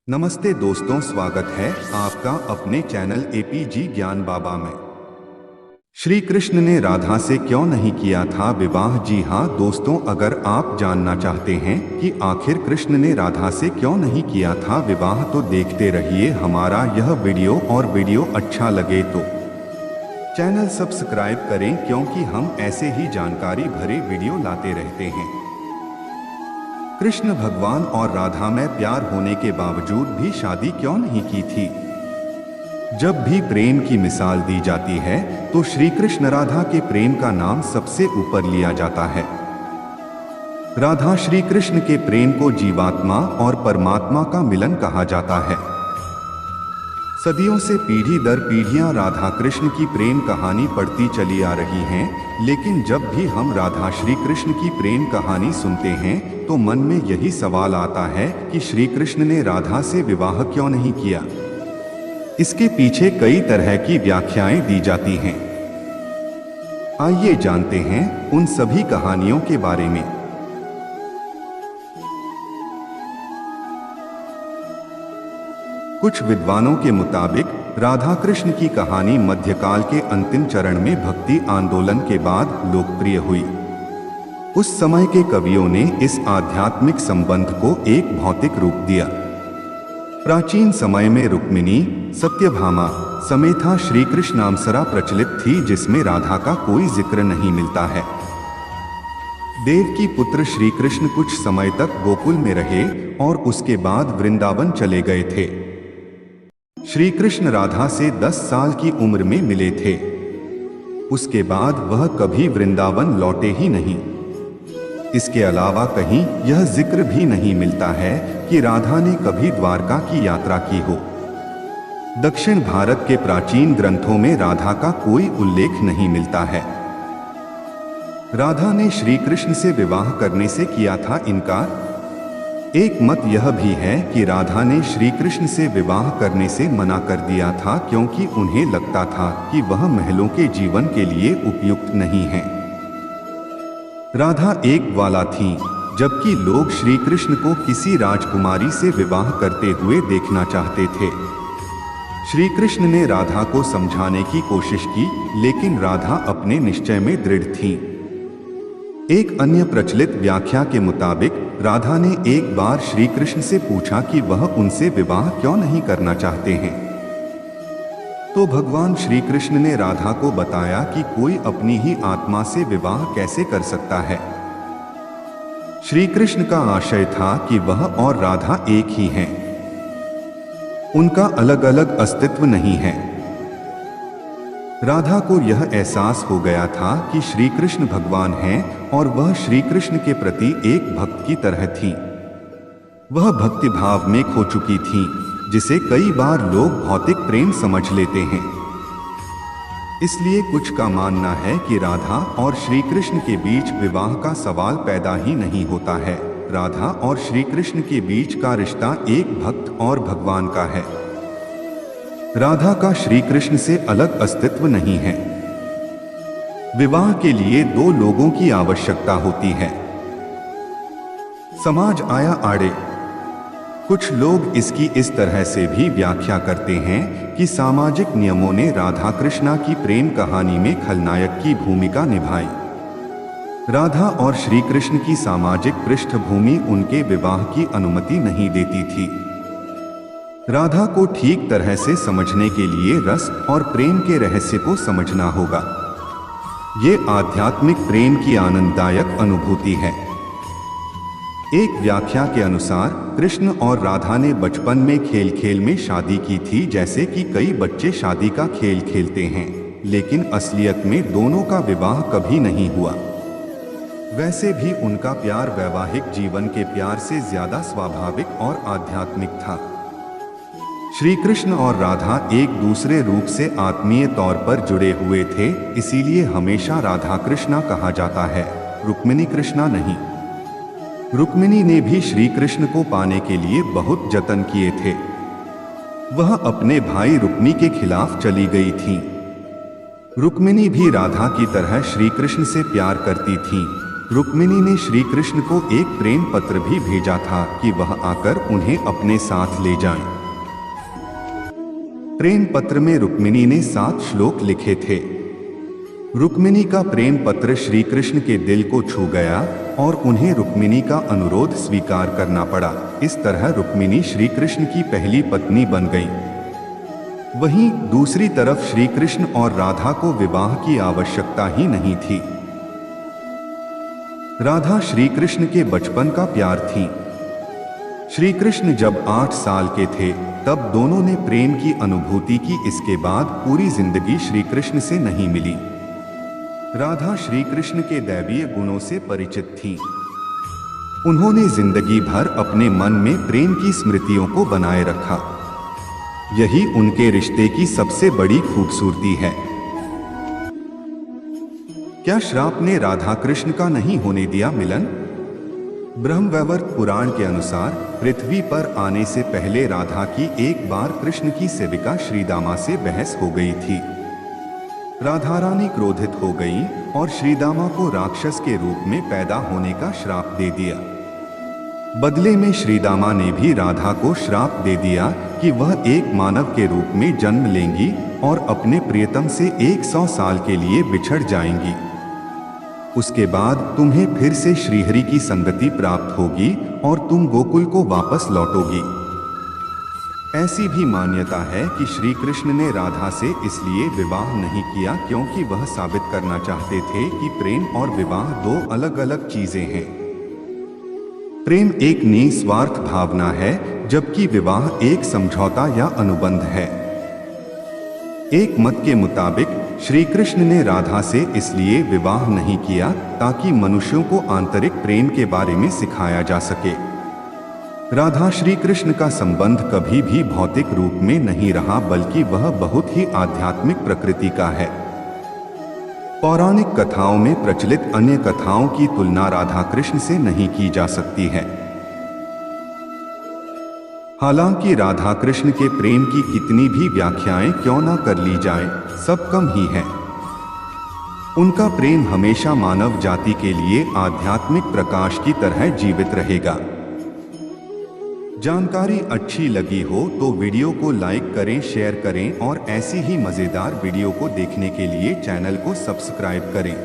नमस्ते दोस्तों, स्वागत है आपका अपने चैनल एपीजी ज्ञान बाबा में। श्री कृष्ण ने राधा से क्यों नहीं किया था विवाह? जी हाँ दोस्तों, अगर आप जानना चाहते हैं कि आखिर कृष्ण ने राधा से क्यों नहीं किया था विवाह, तो देखते रहिए हमारा यह वीडियो। और वीडियो अच्छा लगे तो चैनल सब्सक्राइब करें, क्योंकि हम ऐसे ही जानकारी भरे वीडियो लाते रहते हैं। कृष्ण भगवान और राधा में प्यार होने के बावजूद भी शादी क्यों नहीं की थी? जब भी प्रेम की मिसाल दी जाती है तो श्री कृष्ण राधा के प्रेम का नाम सबसे ऊपर लिया जाता है। राधा श्री कृष्ण के प्रेम को जीवात्मा और परमात्मा का मिलन कहा जाता है। सदियों से पीढ़ी दर पीढ़ियां राधा कृष्ण की प्रेम कहानी पढ़ती चली आ रही हैं, लेकिन जब भी हम राधा श्री कृष्ण की प्रेम कहानी सुनते हैं तो मन में यही सवाल आता है कि श्री कृष्ण ने राधा से विवाह क्यों नहीं किया। इसके पीछे कई तरह की व्याख्याएं दी जाती हैं। आइए जानते हैं उन सभी कहानियों के बारे में। कुछ विद्वानों के मुताबिक राधा कृष्ण की कहानी मध्यकाल के अंतिम चरण में भक्ति आंदोलन के बाद लोकप्रिय हुई। उस समय के कवियों ने इस आध्यात्मिक संबंध को एक भौतिक रूप दिया। प्राचीन समय में रुक्मिणी, सत्यभामा, समेथा श्री कृष्णामसरा प्रचलित थी, जिसमें राधा का कोई जिक्र नहीं मिलता है। देव की पुत्र श्री कृष्ण कुछ समय तक गोकुल में रहे और उसके बाद वृंदावन चले गए थे। श्री कृष्ण राधा से 10 साल की उम्र में मिले थे। उसके बाद वह कभी वृंदावन लौटे ही नहीं। इसके अलावा कहीं यह जिक्र भी नहीं मिलता है कि राधा ने कभी द्वारका की यात्रा की हो। दक्षिण भारत के प्राचीन ग्रंथों में राधा का कोई उल्लेख नहीं मिलता है। राधा ने श्री कृष्ण से विवाह करने से किया था इनकार। एक मत यह भी है कि राधा ने श्री कृष्ण से विवाह करने से मना कर दिया था, क्योंकि उन्हें लगता था कि वह महलों के जीवन के लिए उपयुक्त नहीं है। राधा एक ग्वाला थी, जबकि लोग श्री कृष्ण को किसी राजकुमारी से विवाह करते हुए देखना चाहते थे। श्री कृष्ण ने राधा को समझाने की कोशिश की, लेकिन राधा अपने निश्चय में दृढ़ थी। एक अन्य प्रचलित व्याख्या के मुताबिक राधा ने एक बार श्री कृष्ण से पूछा कि वह उनसे विवाह क्यों नहीं करना चाहते हैं। तो भगवान श्री कृष्ण ने राधा को बताया कि कोई अपनी ही आत्मा से विवाह कैसे कर सकता है। श्री कृष्ण का आशय था कि वह और राधा एक ही हैं। उनका अलग अलग अस्तित्व नहीं है। राधा को यह एहसास हो गया था कि श्री कृष्ण भगवान हैं और वह श्री कृष्ण के प्रति एक भक्त की तरह थी। वह भक्ति भाव में खो चुकी थी, जिसे कई बार लोग भौतिक प्रेम समझ लेते हैं। इसलिए कुछ का मानना है कि राधा और श्री कृष्ण के बीच विवाह का सवाल पैदा ही नहीं होता है। राधा और श्री कृष्ण के बीच का रिश्ता एक भक्त और भगवान का है। राधा का श्री कृष्ण से अलग अस्तित्व नहीं है। विवाह के लिए दो लोगों की आवश्यकता होती है। समाज आया आड़े। कुछ लोग इसकी इस तरह से भी व्याख्या करते हैं कि सामाजिक नियमों ने राधा कृष्णा की प्रेम कहानी में खलनायक की भूमिका निभाई। राधा और श्री कृष्ण की सामाजिक पृष्ठभूमि उनके विवाह की अनुमति नहीं देती थी। राधा को ठीक तरह से समझने के लिए रस और प्रेम के रहस्य को समझना होगा। ये आध्यात्मिक प्रेम की आनंददायक अनुभूति है। एक व्याख्या के अनुसार कृष्ण और राधा ने बचपन में खेल खेल में शादी की थी, जैसे कि कई बच्चे शादी का खेल खेलते हैं, लेकिन असलियत में दोनों का विवाह कभी नहीं हुआ। वैसे भी उनका प्यार वैवाहिक जीवन के प्यार से ज्यादा स्वाभाविक और आध्यात्मिक था। श्री कृष्ण और राधा एक दूसरे रूप से आत्मीय तौर पर जुड़े हुए थे, इसीलिए हमेशा राधा कृष्णा कहा जाता है, रुक्मिणी कृष्णा नहीं। रुक्मिणी ने भी श्री कृष्ण को पाने के लिए बहुत जतन किए थे। वह अपने भाई रुक्मी के खिलाफ चली गई थी। रुक्मिणी भी राधा की तरह श्री कृष्ण से प्यार करती थी, रुक्मिणी ने श्री कृष्ण को एक प्रेम पत्र भी भेजा था कि वह आकर उन्हें अपने साथ ले जाएं। प्रेम पत्र में रुक्मिणी ने 7 श्लोक लिखे थे। रुक्मिणी का प्रेम पत्र श्री कृष्ण के दिल को छू गया और उन्हें रुक्मिणी का अनुरोध स्वीकार करना पड़ा। इस तरह रुक्मिणी श्री कृष्ण की पहली पत्नी बन गई। वहीं दूसरी तरफ श्री कृष्ण और राधा को विवाह की आवश्यकता ही नहीं थी। राधा श्री कृष्ण के बचपन का प्यार थी। श्री कृष्ण जब 8 साल के थे तब दोनों ने प्रेम की अनुभूति की। इसके बाद पूरी जिंदगी श्री कृष्ण से नहीं मिली। राधा श्री कृष्ण के दैवीय गुणों से परिचित थीं। उन्होंने जिंदगी भर अपने मन में प्रेम की स्मृतियों को बनाए रखा। यही उनके रिश्ते की सबसे बड़ी खूबसूरती है। क्या श्राप ने राधा कृष्ण का नहीं होने दिया मिलन? ब्रह्मवैवर्त पुराण के अनुसार पृथ्वी पर आने से पहले राधा की एक बार कृष्ण की सेविका श्रीदामा से बहस हो गई थी। राधा रानी क्रोधित हो गई और श्रीदामा को राक्षस के रूप में पैदा होने का श्राप दे दिया। बदले में श्रीदामा ने भी राधा को श्राप दे दिया कि वह एक मानव के रूप में जन्म लेंगी और अपने प्रियतम से 100 साल के लिए बिछड़ जाएंगी। उसके बाद तुम्हें फिर से श्रीहरि की संगति प्राप्त होगी और तुम गोकुल को वापस लौटोगी। ऐसी भी मान्यता है कि श्री कृष्ण ने राधा से इसलिए विवाह नहीं किया क्योंकि वह साबित करना चाहते थे कि प्रेम और विवाह 2 अलग अलग चीजें हैं। प्रेम एक निस्वार्थ भावना है, जबकि विवाह एक समझौता या अनुबंध है। एक मत के मुताबिक श्री कृष्ण ने राधा से इसलिए विवाह नहीं किया ताकि मनुष्यों को आंतरिक प्रेम के बारे में सिखाया जा सके। राधा श्री कृष्ण का संबंध कभी भी भौतिक रूप में नहीं रहा, बल्कि वह बहुत ही आध्यात्मिक प्रकृति का है। पौराणिक कथाओं में प्रचलित अन्य कथाओं की तुलना राधा कृष्ण से नहीं की जा सकती है। हालांकि राधा कृष्ण के प्रेम की कितनी भी व्याख्याएं क्यों ना कर ली जाएं, सब कम ही है। उनका प्रेम हमेशा मानव जाति के लिए आध्यात्मिक प्रकाश की तरह जीवित रहेगा। जानकारी अच्छी लगी हो तो वीडियो को लाइक करें, शेयर करें और ऐसी ही मजेदार वीडियो को देखने के लिए चैनल को सब्सक्राइब करें।